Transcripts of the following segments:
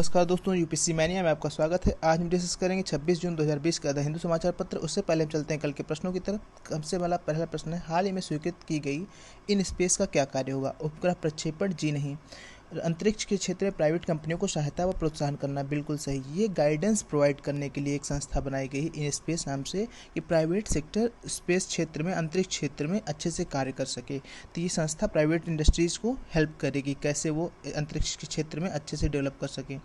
नमस्कार दोस्तों, UPSC mania में आपका स्वागत है। आज हम डिस्कस करेंगे 26 जून 2020 का द हिंदू समाचार पत्र। उससे पहले हम चलते हैं कल के प्रश्नों की तरफ। हमसे वाला पहला प्रश्न है, हाल ही में स्वीकृत की गई इन स्पेस का क्या कार्य होगा? उपग्रह प्रक्षेपण? जी नहीं। अंतरिक्ष के क्षेत्र में प्राइवेट कंपनियों को सहायता व प्रोत्साहन करना? बिल्कुल सही। ये गाइडेंस प्रोवाइड करने के लिए एक संस्था बनाई गई इन स्पेस नाम से, कि प्राइवेट सेक्टर स्पेस क्षेत्र में, अंतरिक्ष क्षेत्र में अच्छे से कार्य कर सके। तो ये संस्था प्राइवेट इंडस्ट्रीज़ को हेल्प करेगी कैसे वो अंतरिक्ष के क्षेत्र में अच्छे से डेवलप कर सकें।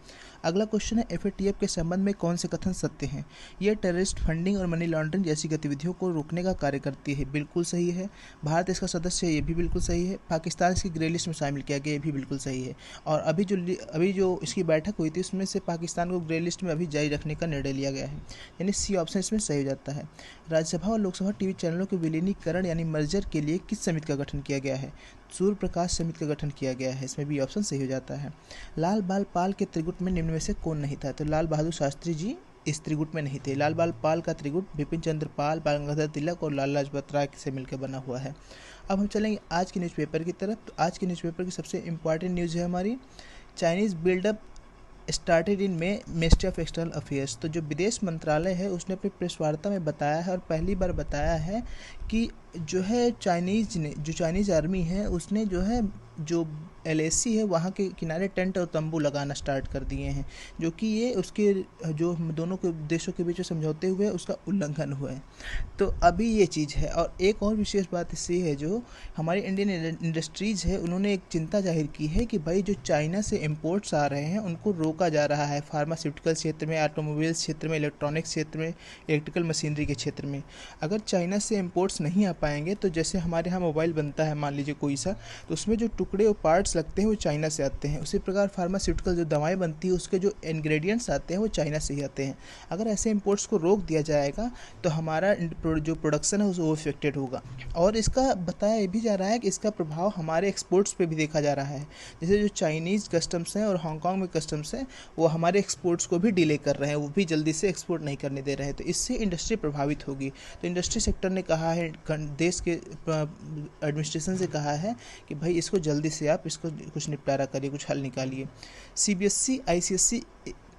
अगला क्वेश्चन है, एफएटीएफ के संबंध में कौन से कथन सत्य हैं? यह टेररिस्ट फंडिंग और मनी लॉन्ड्रिंग जैसी गतिविधियों को रोकने का कार्य करती है। बिल्कुल सही है। भारत इसका सदस्य है, ये भी बिल्कुल सही है। पाकिस्तान इसकी ग्रे लिस्ट में शामिल किया गया, ये भी बिल्कुल सही है। और अभी जो इसकी बैठक हुई थी उसमें से पाकिस्तान को ग्रे लिस्ट में अभी जारी रखने का निर्णय लिया गया है, यानी सी ऑप्शन इसमें सही हो जाता है। राज्यसभा और लोकसभा टीवी चैनलों के विलीनीकरण यानी मर्जर के लिए किस समिति का गठन किया गया है? सूर्य प्रकाश समिति का गठन किया गया है, इसमें भी ऑप्शन सही हो जाता है। लाल बाल पाल के त्रिगुट में निम्न में से कौन नहीं था? तो लाल बहादुर शास्त्री जी इस त्रिगुट में नहीं थे। लाल बाल पाल का त्रिगुट बिपिन चंद्र पाल, बाल गंगाधर तिलक और लाला लाजपत राय से मिलकर बना हुआ है। अब हम चलेंगे आज के न्यूज़पेपर की तरफ। तो आज के न्यूज़पेपर की सबसे इम्पॉर्टेंट न्यूज़ है हमारी, चाइनीज़ बिल्डअप स्टार्टेड इन में मिनिस्ट्री ऑफ एक्सटर्नल अफेयर्स। तो जो विदेश मंत्रालय है उसने अपनी प्रेस वार्ता में बताया है और पहली बार बताया है कि जो है चाइनीज़ आर्मी है उसने जो एलएसी है वहाँ के किनारे टेंट और तंबू लगाना स्टार्ट कर दिए हैं, जो कि ये उसके जो दोनों के देशों के बीच समझौते हुए उसका उल्लंघन हुआ है। तो अभी ये चीज़ है। और एक और विशेष बात इससे है, जो हमारी इंडियन इंडस्ट्रीज़ है उन्होंने एक चिंता जाहिर की है कि भाई जो चाइना से इम्पोर्ट्स आ रहे हैं उनको रोका जा रहा है, फार्मास्यूटिकल क्षेत्र में, ऑटोमोबाइल्स क्षेत्र में, इलेक्ट्रॉनिक्स क्षेत्र में, इलेक्ट्रिकल मशीनरी के क्षेत्र में। अगर चाइना से इम्पोर्ट्स नहीं आ पाएंगे तो जैसे हमारे यहाँ मोबाइल बनता है मान लीजिए कोई सा, तो उसमें जो टुकड़े और पार्ट्स लगते हैं वो चाइना से आते हैं। उसी प्रकार फार्मास्यूटिकल जो दवाएं बनती है उसके जो इंग्रेडिएंट्स आते हैं वो चाइना से ही आते हैं। अगर ऐसे इम्पोर्ट्स को रोक दिया जाएगा तो हमारा जो प्रोडक्शन है वो इफेक्टेड होगा। और इसका बताया ये भी जा रहा है कि इसका प्रभाव हमारे एक्सपोर्ट्स पे भी देखा जा रहा है। जैसे जो चाइनीज़ कस्टम्स हैं और हांगकांग में कस्टम्स हैं वो हमारे एक्सपोर्ट्स को भी डिले कर रहे हैं, वो भी जल्दी से एक्सपोर्ट नहीं करने दे रहे हैं। तो इससे इंडस्ट्री प्रभावित होगी। तो इंडस्ट्री सेक्टर ने कहा है, देश के एडमिनिस्ट्रेशन से कहा है कि भाई इसको जल्दी से आप इसको कुछ निपटारा करिए, कुछ हल निकालिए। CBSE ICSE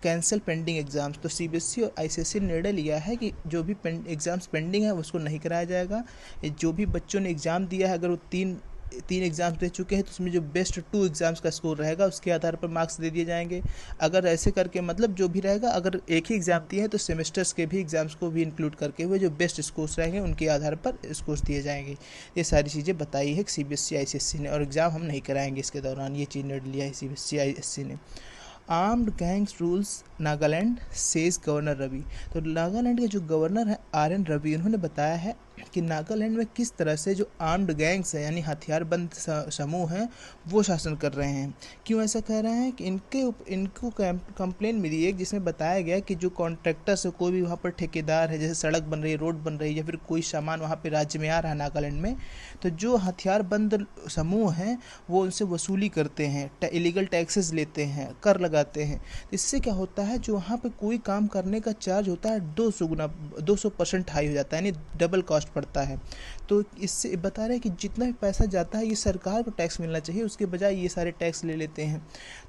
cancel pending exams. तो सीबीएसई और आईसीएसई ने निर्णय लिया है कि जो भी एग्ज़ाम्स पेंडिंग है उसको नहीं कराया जाएगा। जो भी बच्चों ने एग्ज़ाम दिया है, अगर वो तीन एग्ज़ाम्स दे चुके हैं तो उसमें जो बेस्ट 2 एग्ज़ाम्स का स्कोर रहेगा उसके आधार पर मार्क्स दे दिए जाएंगे। अगर ऐसे करके मतलब जो भी रहेगा, अगर एक ही एग्ज़ाम दिए हैं तो सेमेस्टर्स के भी एग्ज़ाम्स को भी इंक्लूड करके हुए जो बेस्ट स्कोर्स रहेंगे उनके आधार पर स्कोर्स दिए जाएंगे। ये सारी चीज़ें बताई है सीबीएसई आईसीएसई ने। और एग्ज़ाम हम नहीं कराएंगे इसके दौरान, ये चीज़ निर्णय लिया है सीबीएसई आईसीएसई ने। Armed gangs rules Nagaland says governor Ravi. तो नागालैंड के जो गवर्नर हैं आर.एन. रवि, उन्होंने बताया है कि नागालैंड में किस तरह से जो आर्म्ड गैंग्स हैं यानी हथियारबंद समूह हैं वो शासन कर रहे हैं। क्यों ऐसा कह रहे हैं कि इनको कंप्लेन मिली है जिसमें बताया गया कि जो कॉन्ट्रैक्टर्स है, कोई भी वहाँ पर ठेकेदार है, जैसे सड़क बन रही है, रोड बन रही है, या फिर कोई सामान वहाँ पर राज्य में आ रहा है नागालैंड में, तो जो हथियारबंद समूह हैं वो उनसे वसूली करते हैं, इलीगल टैक्सेस लेते हैं, कर लगाते हैं। इससे क्या होता है, जो वहाँ पे कोई काम करने का चार्ज होता है 200% हाई हो जाता है, यानी डबल कॉस्ट पड़ता है। तो इससे बता रहे हैं कि जितना भी पैसा जाता है ये सरकार को टैक्स मिलना चाहिए, उसके बजाय ये सारे टैक्स ले लेते हैं।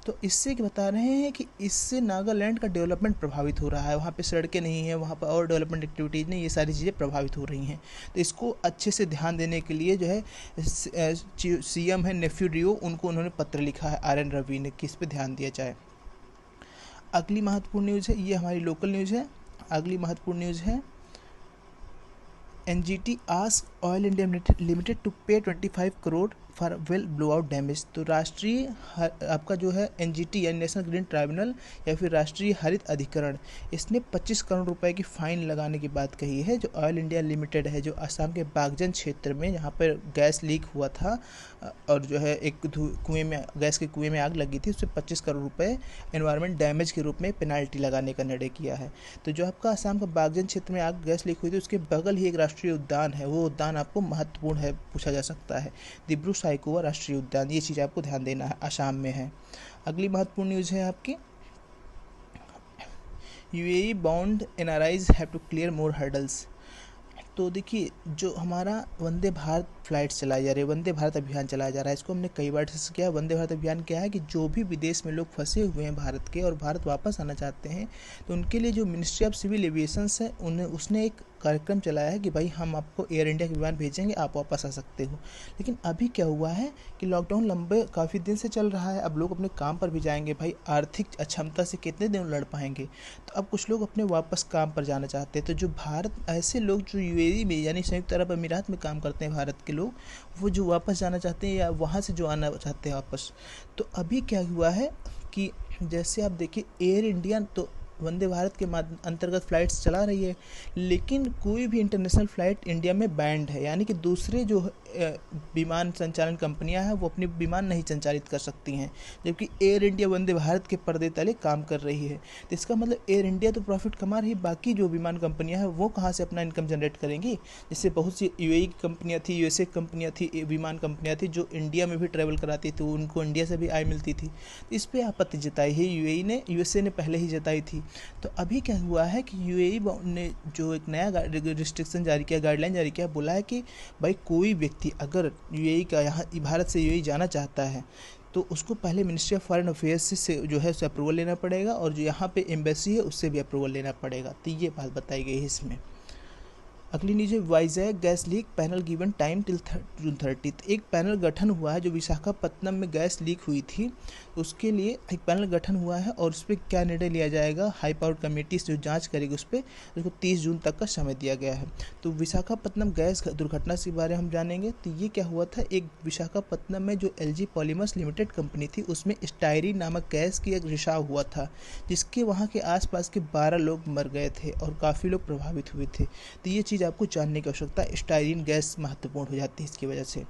तो इससे बता रहे हैं कि इससे नागालैंड का डेवलपमेंट प्रभावित हो रहा है। वहाँ पे सड़कें नहीं हैं, वहाँ पर और डेवलपमेंट एक्टिविटीज़ नहीं, ये सारी चीज़ें प्रभावित हो रही हैं। तो इसको अच्छे से ध्यान देने के लिए जो है सीएम है नेफ्यू रियो, उनको उन्होंने पत्र लिखा है आर.एन. रवि ने कि इस पर ध्यान दिया जाए। अगली महत्वपूर्ण न्यूज़ है, ये हमारी लोकल न्यूज़ है। अगली महत्वपूर्ण न्यूज़ है, NGT ask oil India limited to pay 25 crore for well blowout damage. तो राष्ट्रीय आपका जो है एनजीटी यानी नेशनल ग्रीन ट्राइब्यूनल या फिर राष्ट्रीय हरित अधिकरण, इसने 25 करोड़ रुपए की फ़ाइन लगाने की बात कही है। जो ऑयल इंडिया लिमिटेड है, जो असम के बागजन क्षेत्र में जहाँ पर गैस लीक हुआ था और जो है एक गैस के कुएं में आग लगी थी, उससे 25 करोड़ रुपए एनवायरनमेंट डैमेज के रूप में पेनाल्टी लगाने का निर्णय किया है। तो जो आपका असम का बागजन क्षेत्र में आग गैस लीक हुई थी उसके बगल ही एक राष्ट्रीय उद्यान है, वो उद्यान आपको महत्वपूर्ण है, पूछा जा सकता है, दिब्रू साइकोवा राष्ट्रीय उद्यान। ये चीज़ आपको ध्यान देना है, असम में है। अगली महत्वपूर्ण न्यूज़ है आपकी, UAE bound NRIs have to clear more hurdles. तो देखिए, जो हमारा वंदे भारत फ्लाइट चलाई जा रही है, वंदे भारत अभियान चलाया जा रहा है, इसको हमने कई बार डिस्कस किया है। वंदे भारत अभियान क्या है कि जो भी विदेश में लोग फंसे हुए हैं भारत के और भारत वापस आना चाहते हैं, तो उनके लिए जो मिनिस्ट्री ऑफ सिविल एविएशंस है उन्हें उसने एक कार्यक्रम चलाया है कि भाई हम आपको एयर इंडिया के विमान भेजेंगे, आप वापस आ सकते हो। लेकिन अभी क्या हुआ है कि लॉकडाउन लंबे काफ़ी दिन से चल रहा है, अब लोग अपने काम पर भी जाएंगे, भाई आर्थिक अक्षमता से कितने दिन लड़ पाएंगे। तो अब कुछ लोग अपने वापस काम पर जाना चाहते हैं। तो जो भारत, ऐसे लोग जो यूएई में यानी संयुक्त अरब अमीरात में काम करते हैं भारत के लोग, वो जो वापस जाना चाहते हैं या वहाँ से जो आना चाहते हैं वापस, तो अभी क्या हुआ है कि जैसे आप देखिए एयर इंडिया तो वंदे भारत के अंतर्गत फ़्लाइट्स चला रही है, लेकिन कोई भी इंटरनेशनल फ़्लाइट इंडिया में बैंड है, यानी कि दूसरे जो विमान संचालन कंपनियां हैं वो अपने विमान नहीं संचालित कर सकती हैं, जबकि एयर इंडिया वंदे भारत के पर्दे तले काम कर रही है। तो इसका मतलब एयर इंडिया तो प्रॉफिट कमा रही है, बाकी जो विमान कंपनियां हैं वो कहाँ से अपना इनकम जनरेट करेंगी। जैसे बहुत सी यूएई की कंपनियाँ थी, यूएसए कंपनियाँ थी, विमान कंपनियाँ थी जो इंडिया में भी ट्रैवल कराती थी, उनको इंडिया से भी आय मिलती थी। तो इस पर आपत्ति जताई है यूएई ने, यूएसए ने पहले ही जताई थी। तो अभी क्या हुआ है कि यूएई ने जो एक नया रिस्ट्रिक्शन जारी किया, गाइडलाइन जारी किया, बोला है कि भाई कोई व्यक्ति अगर यूएई का यहाँ भारत से यूएई जाना चाहता है तो उसको पहले मिनिस्ट्री ऑफ फॉरेन अफेयर्स से जो है उससे अप्रूवल लेना पड़ेगा, और जो यहाँ पे एम्बेसी है उससे भी अप्रूवल लेना पड़ेगा। तो ये बात बताई गई है इसमें। अगली न्यूज है Vizag gas leak, panel given time till June 30। एक पैनल गठन हुआ है, जो विशाखापत्तनम में गैस लीक हुई थी उसके लिए एक पैनल गठन हुआ है, और उस पर क्या निर्णय लिया जाएगा, हाई पावर्ड कमेटी जो जांच करेगी उस पर, उसको 30 जून तक का समय दिया गया है। तो विशाखापत्तनम गैस दुर्घटना के बारे में हम जानेंगे। तो ये क्या हुआ था, एक विशाखापत्तनम में जो एलजी पॉलीमर्स लिमिटेड कंपनी थी उसमें स्टायरीन नामक गैस की एक रिसाव हुआ था, जिसके वहाँ के आसपास के 12 लोग मर गए थे और काफ़ी लोग प्रभावित हुए थे। तो ये चीज़ आपको जानने की आवश्यकता है, स्टायरीन गैस महत्वपूर्ण हो जाती है इसकी वजह से।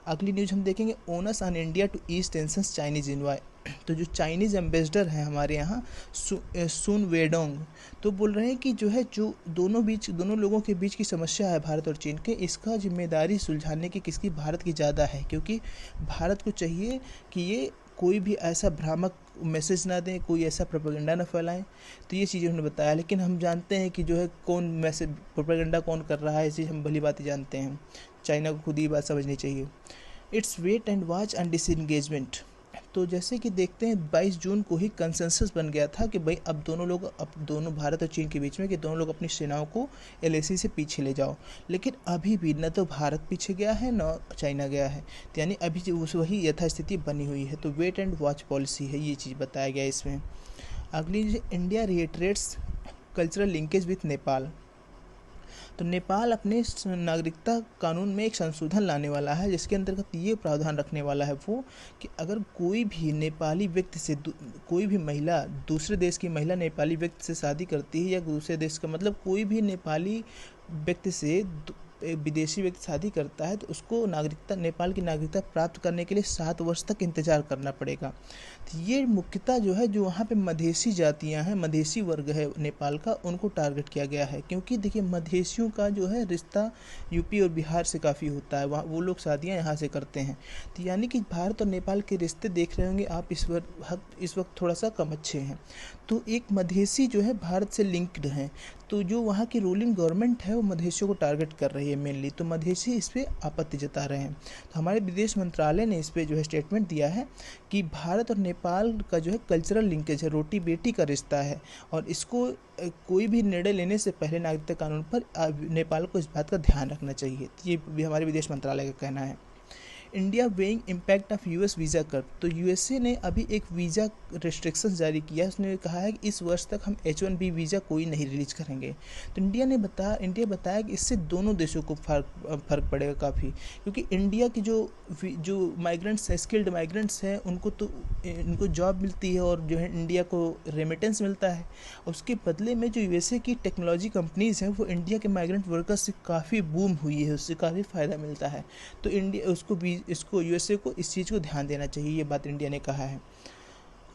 अगली न्यूज हम देखेंगे, onus on India to ease tensions Chinese envoy. तो जो चाइनीज़ एम्बेसडर हैं हमारे यहाँ सुन वेडोंग, तो बोल रहे हैं कि जो है जो दोनों लोगों के बीच की समस्या है भारत और चीन के, इसका जिम्मेदारी सुलझाने की किसकी, भारत की ज़्यादा है, क्योंकि भारत को चाहिए कि ये कोई भी ऐसा भ्रामक मैसेज ना दें, कोई ऐसा प्रोपेगेंडा ना फैलाएं। तो ये चीज़ें उन्होंने बताया, लेकिन हम जानते हैं कि जो है कौन मैसेज प्रोपेगेंडा कौन कर रहा है, इसी हम भली बात जानते हैं। चाइना को खुद ही बात समझनी चाहिए। Its weight and watch and disengagement. तो जैसे कि देखते हैं 22 जून को ही कंसेंसस बन गया था कि भाई अब दोनों भारत और चीन के बीच में कि दोनों लोग अपनी सेनाओं को एलएसी से पीछे ले जाओ, लेकिन अभी भी न तो भारत पीछे गया है न चाइना गया है, तो यानी अभी वही यथास्थिति बनी हुई है। तो वेट एंड वॉच पॉलिसी है, ये चीज़ बताया गया इसमें। अगली India reiterates cultural linkage with Nepal. तो नेपाल अपने नागरिकता कानून में एक संशोधन लाने वाला है, जिसके अंतर्गत ये प्रावधान रखने वाला है वो कि अगर कोई भी नेपाली व्यक्ति से कोई भी महिला, दूसरे देश की महिला नेपाली व्यक्ति से शादी करती है, या दूसरे देश का मतलब कोई भी नेपाली व्यक्ति से विदेशी व्यक्ति शादी करता है, तो उसको नेपाल की नागरिकता प्राप्त करने के लिए 7 वर्ष तक इंतजार करना पड़ेगा। तो ये मुख्यतः जो है जो वहाँ पे मधेसी जातियाँ हैं, मधेसी वर्ग है नेपाल का, उनको टारगेट किया गया है, क्योंकि देखिए मधेसियों का जो है रिश्ता यूपी और बिहार से काफ़ी होता है, वहाँ वो लोग शादियाँ यहाँ से करते हैं। तो यानी कि भारत और नेपाल के रिश्ते देख रहे होंगे आप इस वक्त थोड़ा सा कम अच्छे हैं। तो एक मधेसी जो है भारत से लिंक्ड हैं, तो जो वहाँ की रूलिंग गवर्नमेंट है वो मधेसियों को टारगेट कर रही है मेनली, तो मधेसी इस पर आपत्ति जता रहे हैं। तो हमारे विदेश मंत्रालय ने इस पर जो है स्टेटमेंट दिया है कि भारत और नेपाल का जो है कल्चरल लिंकेज है, रोटी बेटी का रिश्ता है, और इसको कोई भी निर्णय लेने से पहले नागरिकता कानून पर नेपाल को इस बात का ध्यान रखना चाहिए। ये भी हमारे विदेश मंत्रालय का कहना है। India weighing impact of US visa कर। तो यूएसए ने अभी एक वीज़ा रिस्ट्रिक्शन जारी किया है, उसने कहा है कि इस वर्ष तक हम H1B वीज़ा कोई नहीं रिलीज करेंगे। तो इंडिया बताया कि इससे दोनों देशों को फ़र्क पड़ेगा काफ़ी, क्योंकि इंडिया की जो माइग्रेंट्स हैं, स्किल्ड माइग्रेंट्स हैं, उनको जॉब मिलती है और जो है इंडिया को रेमिटेंस मिलता है। उसके बदले में जो यूएसए की टेक्नोलॉजी कंपनीज़ हैं वो इंडिया के माइग्रेंट वर्कर्स से काफ़ी बूम हुई है, उससे काफ़ी फ़ायदा मिलता है। तो इसको यूएसए को इस चीज़ को ध्यान देना चाहिए, ये बात इंडिया ने कहा है।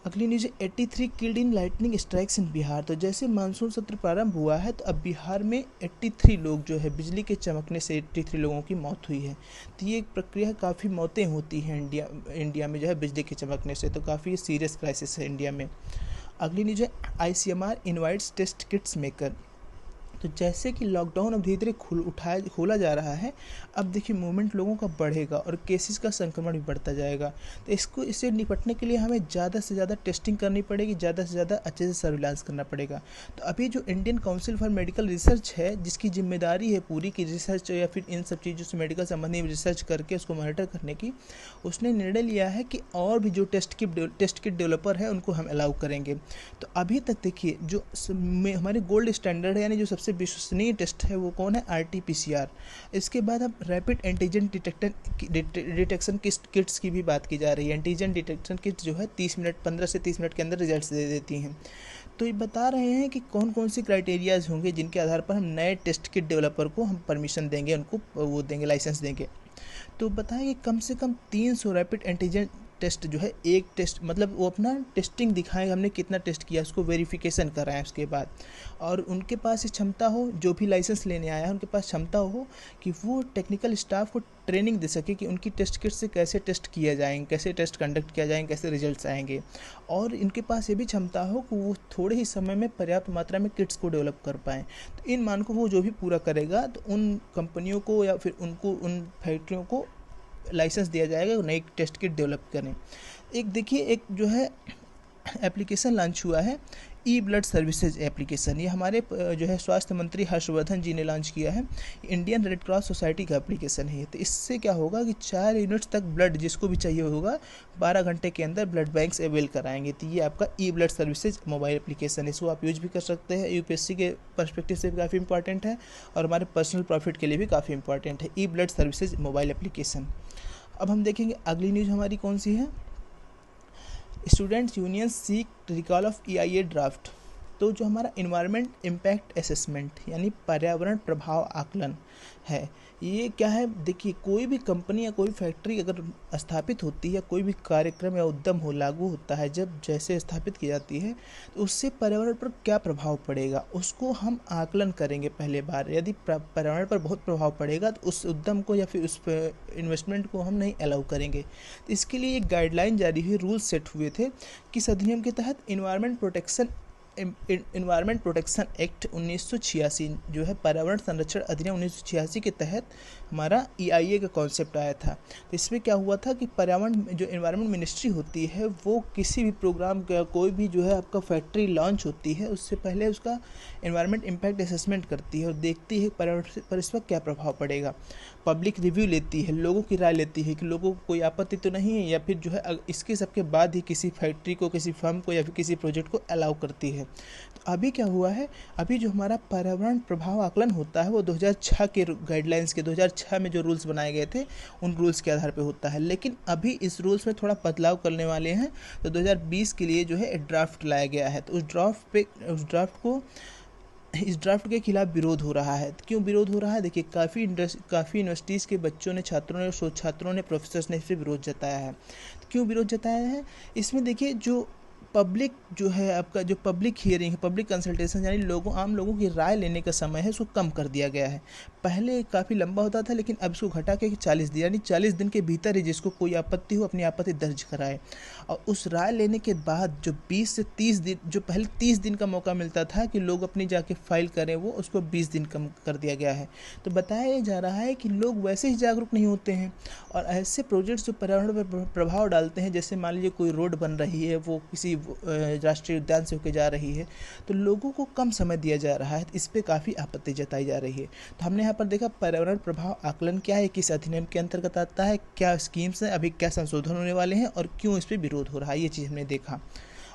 अगली news 83 killed in lightning strikes in Bihar. तो जैसे मानसून सत्र प्रारंभ हुआ है तो अब बिहार में 83 लोग जो है बिजली के चमकने से 83 लोगों की मौत हुई है। तो ये एक प्रक्रिया, काफ़ी मौतें होती हैं इंडिया में जो है बिजली के चमकने से, तो काफ़ी सीरियस क्राइसिस है इंडिया में। अगली न्यूज़ है ICMR invites test kits maker. तो जैसे कि लॉकडाउन अब धीरे धीरे खोला जा रहा है, अब देखिए मूवमेंट लोगों का बढ़ेगा और केसेस का संक्रमण भी बढ़ता जाएगा। तो इससे निपटने के लिए हमें ज़्यादा से ज़्यादा टेस्टिंग करनी पड़ेगी, ज़्यादा से ज़्यादा अच्छे से सर्विलांस करना पड़ेगा। तो अभी जो Indian council for medical research है, जिसकी जिम्मेदारी है पूरी की रिसर्च या फिर इन सब चीज़ों से मेडिकल संबंधी रिसर्च करके उसको मॉनिटर करने की, उसने निर्णय लिया है कि और भी जो टेस्ट किट डेवलपर है उनको हम अलाउ करेंगे। तो अभी तक देखिए जो हमारे गोल्ड स्टैंडर्ड है, यानी जो सबसे विश्वसनीय टेस्ट है वो कौन है, RT-PCR। इसके बाद अब रैपिड एंटीजन डिटेक्शन किट्स की भी बात की जा रही है। एंटीजन डिटेक्शन किट्स जो है 15 से 30 मिनट के अंदर रिजल्ट्स दे देती हैं। तो ये बता रहे हैं कि कौन कौन सी क्राइटेरियाज होंगे जिनके आधार पर हम नए टेस्ट किट डेवलपर को हम परमिशन देंगे, उनको वो देंगे, लाइसेंस देंगे। तो बताएं कि कम से कम 300 रैपिड एंटीजन टेस्ट जो है, एक टेस्ट मतलब वो अपना टेस्टिंग दिखाएं, हमने कितना टेस्ट किया, उसको वेरिफिकेशन कराएं उसके बाद। और उनके पास ये क्षमता हो, जो भी लाइसेंस लेने आया है उनके पास क्षमता हो कि वो टेक्निकल स्टाफ को ट्रेनिंग दे सके कि उनकी टेस्ट किट से कैसे टेस्ट किया जाएंगे, कैसे टेस्ट कंडक्ट किया जाएंगे, कैसे रिजल्ट्स आएंगे। और इनके पास ये भी क्षमता हो कि वो थोड़े ही समय में पर्याप्त मात्रा में किट्स को डेवलप कर पाएँ। तो इन मानकों को वो जो भी पूरा करेगा, तो उन कंपनियों को या फिर उन फैक्ट्रियों को लाइसेंस दिया जाएगा वो नई टेस्ट किट डेवलप करें। एक देखिए, एक जो है एप्लीकेशन लॉन्च हुआ है, ई ब्लड सर्विसेज एप्लीकेशन। ये हमारे जो है स्वास्थ्य मंत्री हर्षवर्धन जी ने लॉन्च किया है। इंडियन रेड क्रॉस सोसाइटी का एप्लीकेशन है। तो इससे क्या होगा कि 4 यूनिट्स तक ब्लड जिसको भी चाहिए होगा 12 घंटे के अंदर ब्लड बैंक से अवेल कराएंगे। तो ये आपका ई ब्लड सर्विसेज मोबाइल एप्लीकेशन है, इसको आप यूज भी कर सकते हैं। यूपीएससी के पर्सपेक्टिव से भी काफ़ी इंपॉर्टेंट है और हमारे पर्सनल प्रॉफिट के लिए भी काफ़ी इंपॉर्टेंट है ई ब्लड सर्विसेज मोबाइल एप्लीकेशन। अब हम देखेंगे अगली न्यूज़ हमारी कौन सी है। Students union seek recall of EIA draft. तो जो हमारा इन्वायरमेंट इम्पैक्ट असेसमेंट यानी पर्यावरण प्रभाव आकलन है, ये क्या है, देखिए कोई भी कंपनी या कोई फैक्ट्री अगर स्थापित होती है, कोई भी कार्यक्रम या उद्यम हो लागू होता है, जब जैसे स्थापित की जाती है, तो उससे पर्यावरण पर क्या प्रभाव पड़ेगा उसको हम आकलन करेंगे पहले बार। यदि पर्यावरण पर बहुत प्रभाव पड़ेगा तो उस उद्यम को या फिर उस इन्वेस्टमेंट को हम नहीं अलाउ करेंगे। तो इसके लिए एक गाइडलाइन जारी हुई, रूल्स सेट हुए थे। किस अधिनियम के तहत, इन्वायरमेंट प्रोटेक्शन एक्ट 1986 जो है पर्यावरण संरक्षण अधिनियम 1986 के तहत हमारा EIA का कॉन्सेप्ट आया था। तो इसमें क्या हुआ था कि पर्यावरण जो इन्वायरमेंट मिनिस्ट्री होती है वो किसी भी प्रोग्राम का, कोई भी जो है आपका फैक्ट्री लॉन्च होती है उससे पहले उसका इन्वायरमेंट इम्पैक्ट असेसमेंट करती है और देखती है पर्यावरण पर इस पर क्या प्रभाव पड़ेगा। पब्लिक रिव्यू लेती है, लोगों की राय लेती है कि लोगों को कोई आपत्ति तो नहीं है, या फिर जो है इसके सबके बाद ही किसी फैक्ट्री को, किसी फर्म को या फिर किसी प्रोजेक्ट को अलाउ करती है। तो अभी क्या हुआ है, अभी जो हमारा पर्यावरण प्रभाव आकलन होता है वो 2006 के गाइडलाइंस के 2006 में जो रूल्स बनाए गए थे उन रूल्स के आधार पे होता है। लेकिन अभी इस रूल्स में थोड़ा बदलाव करने वाले हैं। तो 2020 के लिए जो है एक ड्राफ्ट लाया गया है। तो इस ड्राफ्ट के खिलाफ विरोध हो रहा है। क्यों विरोध हो रहा है, देखिए काफ़ी यूनिवर्सिटीज़ के बच्चों ने, छात्रों ने, शोध छात्रों ने, प्रोफेसर्स ने इस पर विरोध जताया है। क्यों विरोध जताया है, इसमें देखिए जो पब्लिक जो है आपका, जो पब्लिक हियरिंग है, पब्लिक कंसल्टेशन यानी आम लोगों की राय लेने का समय है उसको कम कर दिया गया है। पहले काफ़ी लंबा होता था लेकिन अब इसको घटा के 40 दिन, यानी 40 दिन के भीतर ही जिसको कोई आपत्ति हो अपनी आपत्ति दर्ज कराए। और उस राय लेने के बाद जो 20 से 30 दिन, जो पहले 30 दिन का मौका मिलता था कि लोग अपनी जाके फाइल करें, वो उसको 20 दिन कम कर दिया गया है। तो बताया जा रहा है कि लोग वैसे ही जागरूक नहीं होते हैं और ऐसे प्रोजेक्ट्स जो पर्यावरण पर प्रभाव डालते हैं, जैसे मान लीजिए कोई रोड बन रही है, वो किसी राष्ट्रीय उद्यान से होकर जा रही है, तो लोगों को कम समय दिया जा रहा है, इस पर काफ़ी आपत्ति जताई जा रही है। तो हमने यहाँ पर देखा पर्यावरण प्रभाव आकलन क्या है, किस अधिनियम के अंतर्गत आता है, क्या स्कीम्स हैं, अभी क्या संशोधन होने वाले हैं और क्यों इस पर विरोध हो रहा है, ये चीज़ हमने देखा।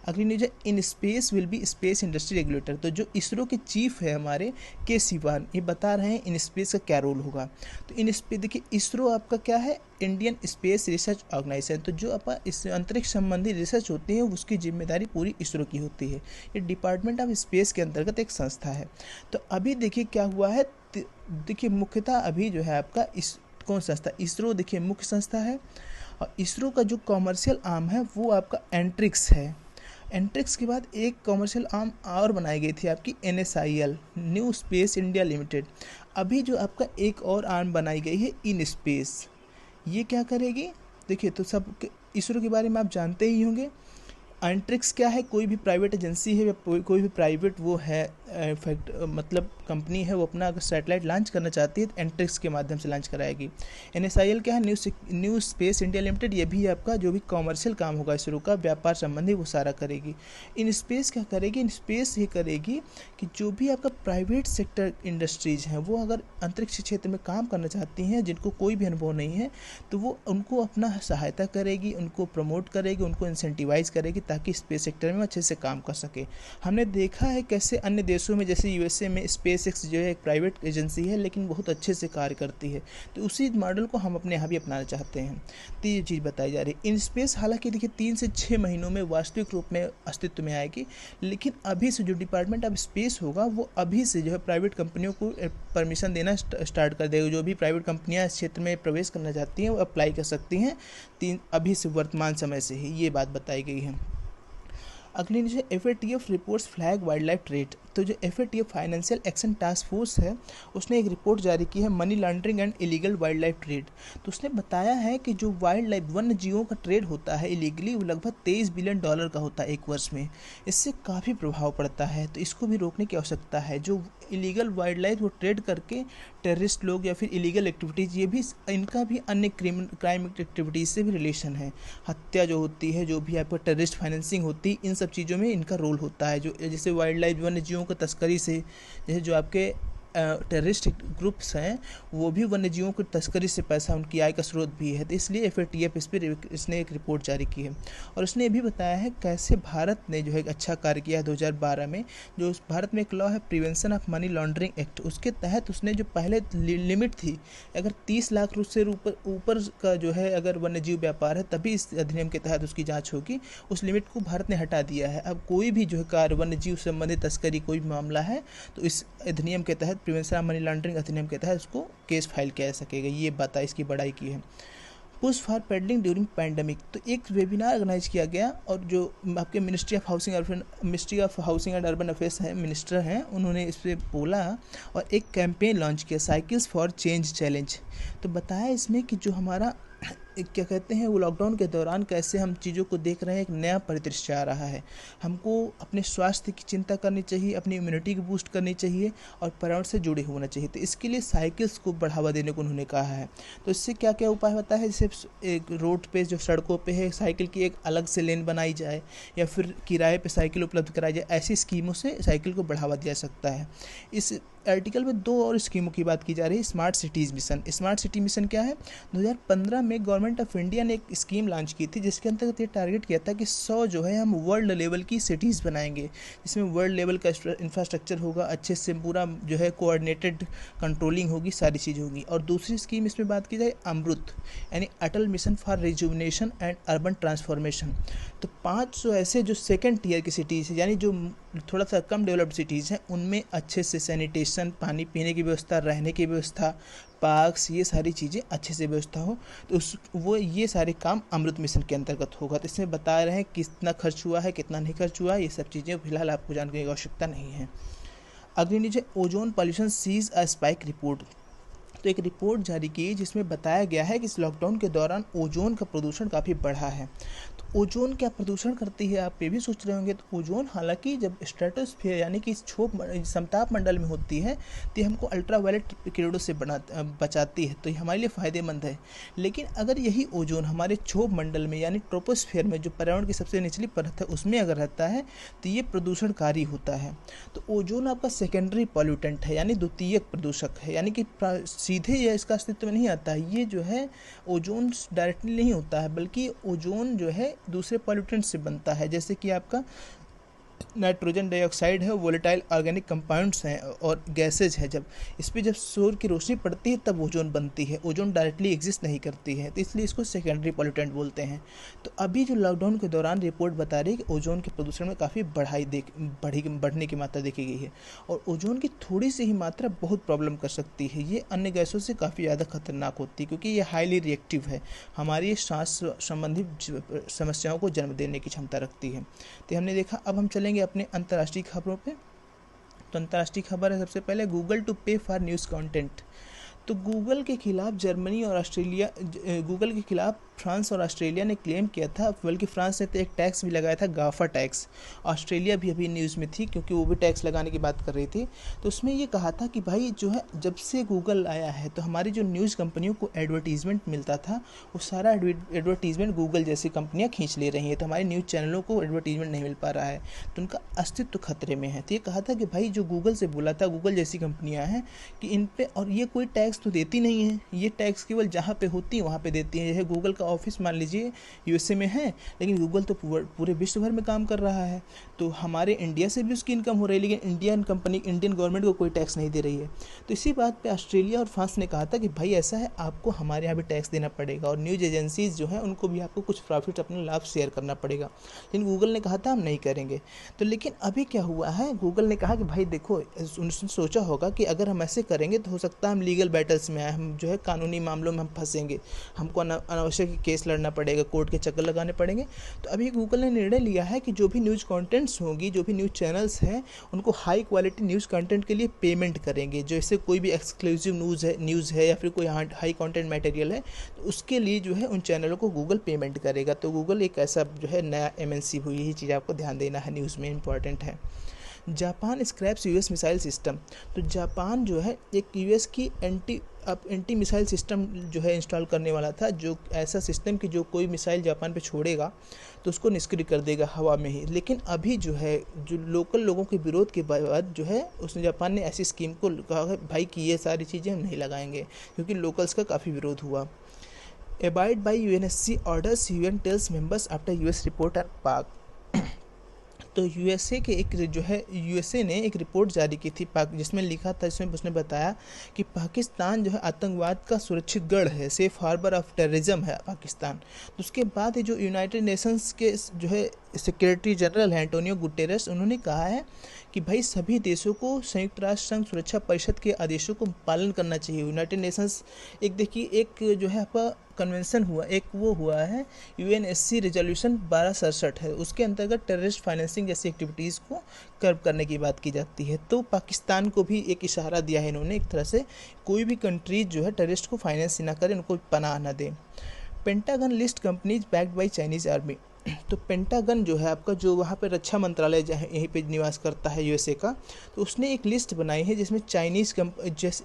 अगली न्यूज है, in space will be space industry regulator. तो जो इसरो के चीफ है हमारे के सिवान, ये बता रहे हैं इन स्पेस का क्या रोल होगा। तो इन स्पेस देखिए, इसरो आपका क्या है, इंडियन स्पेस रिसर्च ऑर्गेनाइजेशन। तो जो अपना इस अंतरिक्ष संबंधी रिसर्च होती है उसकी जिम्मेदारी पूरी इसरो की होती है। ये डिपार्टमेंट ऑफ स्पेस के अंतर्गत एक संस्था है। तो अभी देखिए क्या हुआ है, देखिए मुख्यतः अभी जो है आपका कौन संस्था, इसरो देखिए मुख्य संस्था है। और इसरो का जो कॉमर्शियल आर्म है वो आपका एंट्रिक्स है। एंट्रिक्स के बाद एक कॉमर्शियल आर्म और बनाई गई थी आपकी NSIL, new space India limited. अभी जो आपका एक और आर्म बनाई गई है इन स्पेस, ये क्या करेगी, देखिए तो सब इसरो के बारे में आप जानते ही होंगे। एंट्रिक्स क्या है, कोई भी प्राइवेट एजेंसी है या कोई भी प्राइवेट वो है फैक्ट मतलब कंपनी है वो अपना अगर सैटेलाइट लॉन्च करना चाहती है तो एंट्रिक्स के माध्यम से लॉन्च कराएगी। NSIL क्या है, न्यू स्पेस इंडिया लिमिटेड, ये भी आपका जो भी कॉमर्शियल काम होगा इसरो का व्यापार संबंधी वो सारा करेगी। इन स्पेस क्या करेगी, इन स्पेस ये करेगी कि जो भी आपका प्राइवेट सेक्टर इंडस्ट्रीज हैं वो अगर अंतरिक्ष क्षेत्र में काम करना चाहती हैं, जिनको कोई भी अनुभव नहीं है, तो वो उनको अपना सहायता करेगी, उनको प्रमोट करेगी, उनको इंसेंटिवाइज करेगी ताकि स्पेस सेक्टर में अच्छे से काम कर सके। हमने देखा है कैसे अन्य देशों में जैसे USA में SpaceX जो है एक प्राइवेट एजेंसी है लेकिन बहुत अच्छे से कार्य करती है, तो उसी मॉडल को हम अपने यहाँ भी अपनाना चाहते हैं। तो ये चीज़ बताई जा रही है। इन स्पेस हालांकि देखिए 3 से 6 महीनों में वास्तविक रूप में अस्तित्व में आएगी, लेकिन अभी से जो डिपार्टमेंट ऑफ स्पेस होगा वो अभी से जो है प्राइवेट कंपनियों को परमिशन देना स्टार्ट कर देगा। जो भी प्राइवेट कंपनियां इस क्षेत्र में प्रवेश करना चाहती हैं वो अप्लाई कर सकती हैं अभी से, वर्तमान समय से ही, ये बात बताई गई है। अगली नीचे FATF reports flag wild life trade. तो जो FATF financial action task force है उसने एक रिपोर्ट जारी की है money laundering and illegal wild life trade. तो उसने बताया है कि जो वाइल्ड लाइफ वन्य जीवों का ट्रेड होता है इलीगली, वो लगभग $23 बिलियन का होता है एक वर्ष में। इससे काफ़ी प्रभाव पड़ता है, तो इसको भी रोकने की आवश्यकता है। जो इलीगल वाइल्ड लाइफ वो ट्रेड करके टेररिस्ट लोग या फिर इलीगल एक्टिविटीज़, ये भी इनका भी अन्य क्राइम एक्टिविटीज़ से भी रिलेशन है। हत्या जो होती है, जो भी आपको टेररिस्ट फाइनेंसिंग होती है, इन सब चीज़ों में इनका रोल होता है। जो जैसे वाइल्ड लाइफ वन्य जीवों को तस्करी से, जैसे जो आपके टेररिस्ट ग्रुप्स हैं वो भी वन्य जीवों की तस्करी से पैसा, उनकी आय का स्रोत भी है। तो इसलिए FATF इस पर इसने एक रिपोर्ट जारी की है और उसने ये भी बताया है कैसे भारत ने जो है एक अच्छा कार्य किया है 2012 में। जो भारत में एक लॉ है prevention of money laundering act, उसके तहत उसने जो पहले लिमिट थी अगर 30 लाख से ऊपर का जो है अगर वन्य जीव व्यापार है तभी इस अधिनियम के तहत उसकी जाँच होगी, उस लिमिट को भारत ने हटा दिया है। अब कोई भी जो है कार्य वन्य जीव संबंधित तस्करी कोई भी मामला है तो इस अधिनियम के तहत, प्रिवेंशन ऑफ मनी लॉन्ड्रिंग अधिनियम के तहत उसको केस फाइल किया जा सकेगा। ये बात इसकी बड़ाई की है। Push for pedalling during pandemic, तो एक वेबिनार ऑर्गेनाइज किया गया और जो आपके ministry of housing and urban affairs हैं, मिनिस्टर हैं, उन्होंने इस पर बोला और एक कैंपेन लॉन्च किया, साइकिल्स फॉर चेंज चैलेंज। तो बताया इसमें कि जो हमारा क्या कहते हैं वो लॉकडाउन के दौरान कैसे हम चीज़ों को देख रहे हैं, एक नया परिदृश्य आ रहा है। हमको अपने स्वास्थ्य की चिंता करनी चाहिए, अपनी इम्यूनिटी को बूस्ट करनी चाहिए और पर्यावरण से जुड़े होना चाहिए। तो इसके लिए साइकिल्स को बढ़ावा देने को उन्होंने कहा है। तो इससे क्या क्या उपाय होता है, जैसे एक रोड पे जो सड़कों पे है साइकिल की एक अलग से लेन बनाई जाए या फिर किराए पे साइकिल उपलब्ध कराई जाए, ऐसी स्कीमों से साइकिल को बढ़ावा दिया सकता है। इस आर्टिकल में 2 और स्कीमों की बात की जा रही है। Smart cities mission. Smart city mission क्या है, 2015 में गवर्नमेंट ऑफ इंडिया ने एक स्कीम लॉन्च की थी जिसके अंतर्गत ये टारगेट किया था कि 100 जो है हम वर्ल्ड लेवल की सिटीज़ बनाएंगे, जिसमें वर्ल्ड लेवल का इंफ्रास्ट्रक्चर होगा, अच्छे से पूरा जो है कोऑर्डिनेटेड कंट्रोलिंग होगी, सारी चीज़ होगी। और दूसरी स्कीम इसमें बात की जाए अमृत, यानी Atal mission for rejuvenation and urban transformation. तो 500 ऐसे जो सेकेंड टीयर की सिटीज़ है, यानी जो थोड़ा सा कम डेवलप्ड सिटीज़ हैं, उनमें अच्छे से सैनिटेशन, पानी पीने की व्यवस्था, रहने की व्यवस्था, पार्क्स, ये सारी चीज़ें अच्छे से व्यवस्था हो, तो ये सारे काम अमृत मिशन के अंतर्गत होगा। तो इसमें बता रहे हैं कितना खर्च हुआ है, कितना नहीं खर्च हुआ, ये सब चीज़ें फिलहाल आपको जानने की आवश्यकता नहीं है। अगली नीचे ozone pollution sees a spike report. तो एक रिपोर्ट जारी की जिसमें बताया गया है कि इस लॉकडाउन के दौरान ओजोन का प्रदूषण काफ़ी बढ़ा है। तो ओजोन क्या प्रदूषण करती है, आप ये भी सोच रहे होंगे। तो ओजोन हालांकि जब स्ट्रेटोस्फीयर यानी कि इस समताप मंडल में होती है तो ये हमको अल्ट्रावायलेट किरणों से बचाती है, तो ये हमारे लिए फ़ायदेमंद है। लेकिन अगर यही ओजोन हमारे क्षोभ मंडल में यानी ट्रोपोस्फीयर में, जो पर्यावरण की सबसे निचली परत है, उसमें अगर रहता है तो ये प्रदूषणकारी होता है। तो ओजोन आपका सेकेंडरी पॉल्यूटेंट है, यानी द्वितीयक प्रदूषक है, यानी कि सीधे ये इसका अस्तित्व में नहीं आता है। ये जो है ओजोन डायरेक्टली नहीं होता है, बल्कि ओजोन जो है दूसरे पॉल्यूटेंट से बनता है, जैसे कि आपका नाइट्रोजन डाइऑक्साइड है, वोलेटाइल ऑर्गेनिक कंपाउंड्स हैं और गैसेज है। जब इस पर जब सूर्य की रोशनी पड़ती है तब ओजोन बनती है, ओजोन डायरेक्टली एग्जिस्ट नहीं करती है, तो इसलिए इसको सेकेंडरी पॉल्यूटेंट बोलते हैं। तो अभी जो लॉकडाउन के दौरान रिपोर्ट बता रही है कि ओजोन के प्रदूषण में काफ़ी बढ़ने की मात्रा देखी गई है और ओजोन की थोड़ी सी ही मात्रा बहुत प्रॉब्लम कर सकती है। ये अन्य गैसों से काफ़ी ज़्यादा खतरनाक होती है क्योंकि ये हाईली रिएक्टिव है, हमारी सांस संबंधी समस्याओं को जन्म देने की क्षमता रखती है। तो हमने देखा, अब हम चलेंगे अपने अंतर्राष्ट्रीय खबरों पे। तो अंतर्राष्ट्रीय खबर है सबसे पहले गूगल टू पे फॉर न्यूज़ कंटेंट। तो गूगल के खिलाफ जर्मनी और ऑस्ट्रेलिया, गूगल के खिलाफ फ्रांस और ऑस्ट्रेलिया ने क्लेम किया था, बल्कि फ्रांस ने तो एक टैक्स भी लगाया था, गाफा टैक्स। ऑस्ट्रेलिया भी अभी न्यूज़ में थी क्योंकि वो भी टैक्स लगाने की बात कर रही थी। तो उसमें ये कहा था कि भाई जो है, जब से गूगल आया है तो हमारी जो न्यूज़ कंपनियों को एडवर्टीज़मेंट मिलता था, वो सारा एडवर्टीज़मेंट गूगल जैसी कंपनियां खींच ले रही हैं। तो हमारे न्यूज़ चैनलों को एडवर्टीज़मेंट नहीं मिल पा रहा है, तो उनका अस्तित्व खतरे में है। तो ये कहा था कि भाई जो गूगल से बोला था, गूगल जैसी कंपनियां हैं कि इन पे, और ये कोई टैक्स तो देती नहीं है, ये टैक्स केवल जहाँ पे होती है वहाँ पे देती है। जैसे गूगल का ऑफिस मान लीजिए यूएसए में है, लेकिन गूगल तो पूरे विश्व भर में काम कर रहा है, तो हमारे इंडिया से भी उसकी इनकम हो रही है, लेकिन इंडियन कंपनी, इंडियन गवर्नमेंट को कोई टैक्स नहीं दे रही है। तो इसी बात पे ऑस्ट्रेलिया और फ्रांस ने कहा था कि भाई ऐसा है, आपको हमारे यहाँ भी टैक्स देना पड़ेगा, और न्यूज़ एजेंसीज जो हैं उनको भी आपको कुछ प्रॉफिट, अपना लाभ शेयर करना पड़ेगा। लेकिन गूगल ने कहा था हम नहीं करेंगे। तो लेकिन अभी क्या हुआ है, गूगल ने कहा कि भाई देखो, उन्होंने सोचा होगा कि अगर हम ऐसे करेंगे तो हो सकता है हम लीगल बैटल्स में आए, हम जो है कानूनी मामलों में हम फंसेंगे, हमको अनावश्यक केस लड़ना पड़ेगा, कोर्ट के चक्कर लगाने पड़ेंगे। तो अभी गूगल ने निर्णय लिया है कि जो भी न्यूज़ कंटेंट्स होंगी, जो भी न्यूज़ चैनल्स हैं, उनको हाई क्वालिटी न्यूज़ कंटेंट के लिए पेमेंट करेंगे। जैसे कोई भी एक्सक्लूसिव न्यूज़ है या फिर कोई हाई कंटेंट मटेरियल है, तो उसके लिए जो है उन चैनलों को गूगल पेमेंट करेगा। तो गूगल एक ऐसा जो है नया एमएनसी हुई, यही चीज़ आपको ध्यान देना है, न्यूज़ में इंपॉर्टेंट है। Japan scraps US missile system. तो जापान जो है एक यूएस की एंटी मिसाइल सिस्टम जो है इंस्टॉल करने वाला था, जो ऐसा सिस्टम कि जो कोई मिसाइल जापान पे छोड़ेगा तो उसको निष्क्रिय कर देगा हवा में ही। लेकिन अभी जो है, जो लोकल लोगों के विरोध के बाद जो है, उसने, जापान ने ऐसी स्कीम को कहा है भाई कि ये सारी चीज़ें हम नहीं लगाएंगे, क्योंकि लोकल्स का काफ़ी विरोध हुआ। Abide by UNSC orders, UN tells members after US report at Pak. तो यूएसए के एक जो है, यूएसए ने एक रिपोर्ट जारी की थी पाक, जिसमें लिखा था, जिसमें उसने बताया कि पाकिस्तान जो है आतंकवाद का सुरक्षित गढ़ है, सेफ हार्बर ऑफ टेररिज्म है पाकिस्तान। तो उसके बाद जो यूनाइटेड नेशंस के जो है सेक्रेटरी जनरल हैं एंटोनियो गुटेरेस, उन्होंने कहा है कि भाई सभी देशों को संयुक्त राष्ट्र संघ सुरक्षा परिषद के आदेशों को पालन करना चाहिए। यूनाइटेड नेशंस, एक देखिए, एक जो है आपका कन्वेंशन हुआ, एक वो हुआ है यूएनएससी रेजोल्यूशन 1267 है, उसके अंतर्गत टेररिस्ट फाइनेंसिंग जैसी एक्टिविटीज़ को कर्ब करने की बात की जाती है। तो पाकिस्तान को भी एक इशारा दिया है इन्होंने, एक तरह से कोई भी कंट्रीज जो है टेररिस्ट को फाइनेंस ना करें, उनको पनाह ना दें। Pentagon list companies backed by Chinese army. तो पेंटागन जो है आपका, जो वहाँ पे रक्षा मंत्रालय यहीं पे निवास करता है यूएसए का, तो उसने एक लिस्ट बनाई है जिसमें चाइनीज़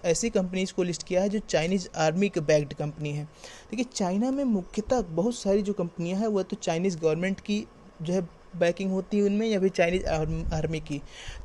ऐसी कंपनीज़ को लिस्ट किया है जो चाइनीज़ आर्मी के बैक्ड कंपनी है। देखिए, चाइना में मुख्यतः बहुत सारी जो कंपनियां हैं वह तो चाइनीज़ गवर्नमेंट की जो है बैकिंग होती है उनमें, या फिर चाइनीज़ आर्मी की।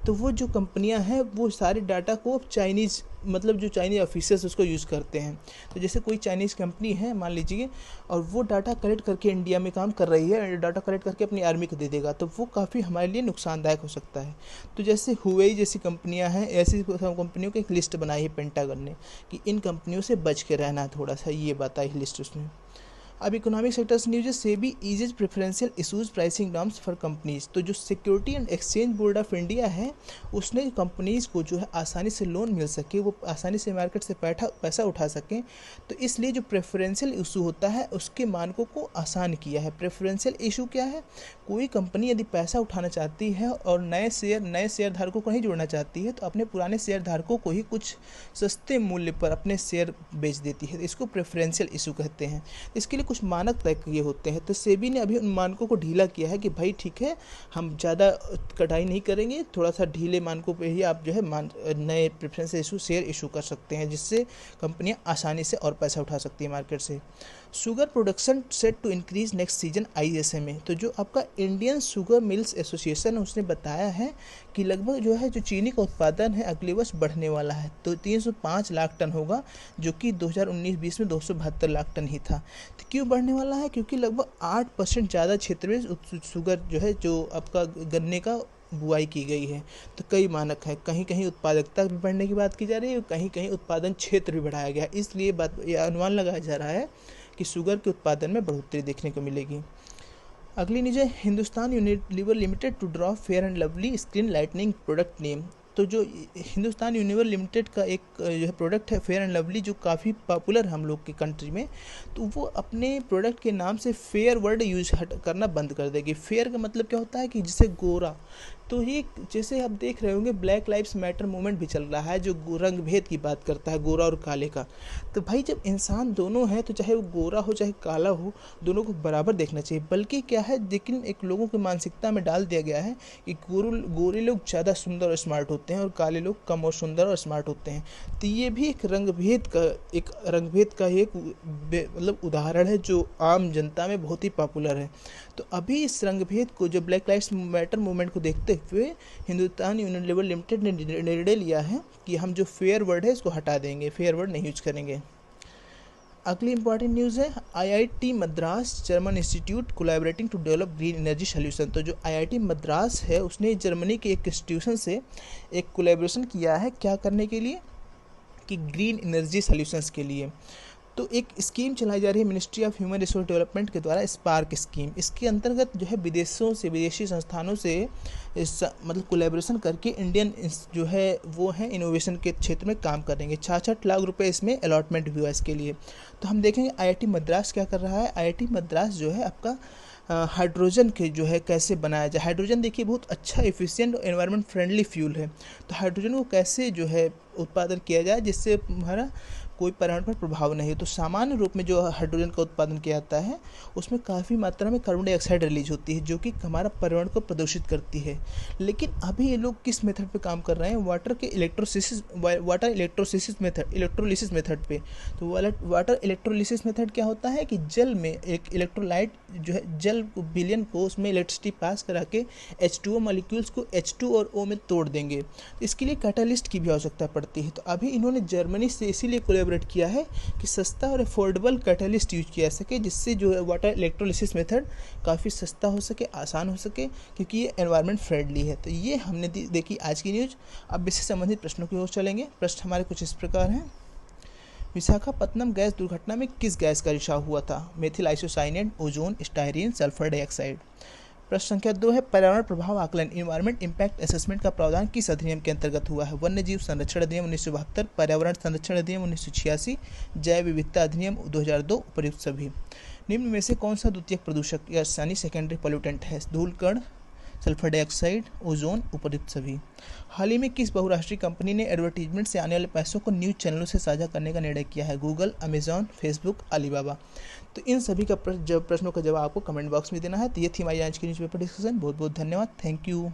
तो वो जो कंपनियां हैं वो सारे डाटा को चाइनीज़, मतलब जो चाइनीज़ ऑफिसर्स उसको यूज़ करते हैं। तो जैसे कोई चाइनीज़ कंपनी है मान लीजिए, और वो डाटा कलेक्ट करके इंडिया में काम कर रही है, डाटा कलेक्ट करके अपनी आर्मी को दे देगा, तो वो काफ़ी हमारे लिए नुकसानदायक हो सकता है। तो जैसे हुवेई जैसी कंपनियां हैं, ऐसी कंपनियों की एक लिस्ट बनाई है पेंटागन ने कि इन कंपनियों से बच के रहना है थोड़ा सा, ये बताई लिस्ट उसने। अब economic sectors news, SEBI eases preferential issues pricing norms for companies. तो जो security and exchange board of India है, उसने कंपनीज को जो है आसानी से लोन मिल सके, वो आसानी से मार्केट से पैसा उठा सकें, तो इसलिए जो प्रेफरेंशियल इशू होता है उसके मानकों को आसान किया है। प्रेफरेंशियल इशू क्या है? कोई कंपनी यदि पैसा उठाना चाहती है और नए शेयर धारकों को नहीं जोड़ना चाहती है, तो अपने पुराने शेयर धारकों को ही कुछ सस्ते मूल्य पर अपने शेयर बेच देती है, इसको प्रेफरेंशियल इशू कहते हैं। इसके लिए कुछ मानक तय किए होते हैं। तो सेबी ने अभी उन मानकों को ढीला किया है कि भाई ठीक है, हम ज़्यादा कटाई नहीं करेंगे, थोड़ा सा ढीले मानकों पे ही आप जो है नए प्रेफरेंस इशू शेयर इशू कर सकते हैं, जिससे कंपनियां आसानी से और पैसा उठा सकती है मार्केट से। Sugar production set to increase next season ISMA। तो जो आपका इंडियन शुगर मिल्स एसोसिएशन है, उसने बताया है कि लगभग जो है जो चीनी का उत्पादन है अगले वर्ष बढ़ने वाला है, तो 305 लाख टन होगा, जो कि 2019-20 में 272 लाख टन ही था। तो क्यों बढ़ने वाला है? क्योंकि लगभग 8% ज़्यादा क्षेत्र में शुगर जो है, जो आपका गन्ने का बुआई की गई है। तो कई मानक है, कहीं कहीं उत्पादकता भी बढ़ने की बात की जा रही है, कहीं कहीं उत्पादन क्षेत्र भी बढ़ाया गया है। इसलिए यह अनुमान लगाया जा रहा है कि शुगर के उत्पादन में बढ़ोतरी देखने को मिलेगी। अगली न्यूज़ है, Hindustan Unilever limited to drop fair and lovely screen lightning product name. तो जो हिंदुस्तान यूनिलीवर लिमिटेड का एक जो है प्रोडक्ट है फेयर एंड लवली, जो काफ़ी पॉपुलर है हम लोग के कंट्री में, तो वो अपने प्रोडक्ट के नाम से फेयर वर्ड यूज करना बंद कर देगी। फेयर का मतलब क्या होता है कि जिसे गोरा, तो ये जैसे आप देख रहे होंगे ब्लैक लाइव्स मैटर मूवमेंट भी चल रहा है जो रंग भेद की बात करता है, गोरा और काले का। तो भाई जब इंसान दोनों हैं तो चाहे वो गोरा हो चाहे काला हो, दोनों को बराबर देखना चाहिए। बल्कि क्या है, लेकिन एक लोगों की मानसिकता में डाल दिया गया है कि गोरे लोग ज़्यादा सुंदर और स्मार्ट होते हैं और काले लोग कम और सुंदर और स्मार्ट होते हैं। तो ये भी एक रंग भेद का एक मतलब उदाहरण है जो आम जनता में बहुत ही पॉपुलर है। तो अभी इस रंग भेद को, जो ब्लैक लाइव्स मैटर मूवमेंट को देखते हुए हिंदुस्तान यूनिलीवर लिमिटेड ने निर्णय लिया है कि हम जो फेयर वर्ड है इसको हटा देंगे, फेयर वर्ड नहीं यूज करेंगे। अगली इंपॉर्टेंट न्यूज़ है IIT Madras German institute collaborating to develop green energy solution. तो जो आईआईटी मद्रास है उसने जर्मनी के एक इंस्टीट्यूशन से एक कोलैबोरेशन किया है, क्या करने के लिए, कि ग्रीन एनर्जी सोल्यूशंस के लिए। तो एक स्कीम चलाई जा रही है ministry of human resource development के द्वारा, स्पार्क स्कीम। इसके अंतर्गत जो है विदेशी संस्थानों से मतलब कोलैबोरेशन करके इंडियन जो है वो है इनोवेशन के क्षेत्र में काम करेंगे। 66 लाख रुपए इसमें अलॉटमेंट भी हुआ इसके लिए। तो हम देखेंगे आईआईटी मद्रास क्या कर रहा है। आईआईटी मद्रास जो है आपका हाइड्रोजन के जो है कैसे बनाया जाए। हाइड्रोजन देखिए बहुत अच्छा एफिशिएंट और एनवायरनमेंट फ्रेंडली फ्यूल है। तो हाइड्रोजन को कैसे जो है उत्पादन किया जाए जिससे हमारा कोई पर्यावरण पर प्रभाव नहीं हो। तो सामान्य रूप में जो हाइड्रोजन का उत्पादन किया जाता है उसमें काफ़ी मात्रा में कार्बन डाइऑक्साइड रिलीज होती है जो कि हमारा पर्यावरण को प्रदूषित करती है। लेकिन अभी ये लोग किस मेथड पे काम कर रहे हैं, वाटर इलेक्ट्रोलिसिस मेथड पे। तो वाटर इलेक्ट्रोलिसिस मेथड क्या होता है कि जल में एक इलेक्ट्रोलाइट जो है जल विलयन को उसमें इलेक्ट्रिसिटी पास करा के H2O मॉलिक्यूल्स को H2 और O में तोड़ देंगे। तो इसके लिए कैटालिस्ट की भी आवश्यकता पड़ती है। तो अभी इन्होंने जर्मनी से इसीलिए कोलैबोरेट किया है कि सस्ता और अफोर्डेबल कैटालिस्ट यूज किया सके जिससे जो है वाटर इलेक्ट्रोलिसिस मेथड काफ़ी सस्ता हो सके, आसान हो सके, क्योंकि ये एनवायरनमेंट फ्रेंडली है। तो ये हमने देखी आज की न्यूज़। अब इससे संबंधित प्रश्नों की ओर चलेंगे। प्रश्न हमारे कुछ इस प्रकार हैं। विशाखापत्तनम गैस दुर्घटना में किस गैस का रिसाव हुआ था। Methyl isocyanate, ozone, styrene, sulphur dioxide. प्रश्न संख्या 2 है पर्यावरण प्रभाव आकलन इन्वायरमेंट इम्पैक्ट असेसमेंट का प्रावधान किस अधिनियम के अंतर्गत हुआ है। वन्य जीव संरक्षण अधिनियम 1972, पर्यावरण संरक्षण अधिनियम 1986, जैव विविधता अधिनियम 2002, उपयुक्त सभी। निम्न में से कौन सा द्वितीयक प्रदूषक या यानी सेकेंडरी पोल्यूटेंट है। धूल कण, सल्फर डाइऑक्साइड, ओजोन, उपयुक्त सभी। हाल ही में किस बहुराष्ट्रीय कंपनी ने एडवर्टीजमेंट से आने वाले पैसों को न्यूज़ चैनलों से साझा करने का निर्णय किया है। Google, Amazon, Facebook, Alibaba. तो इन सभी का प्रश्नों का जवाब आपको कमेंट बॉक्स में देना है। तो ये थी हमारी आज की न्यूज़पेपर डिस्कशन। बहुत बहुत धन्यवाद। Thank you.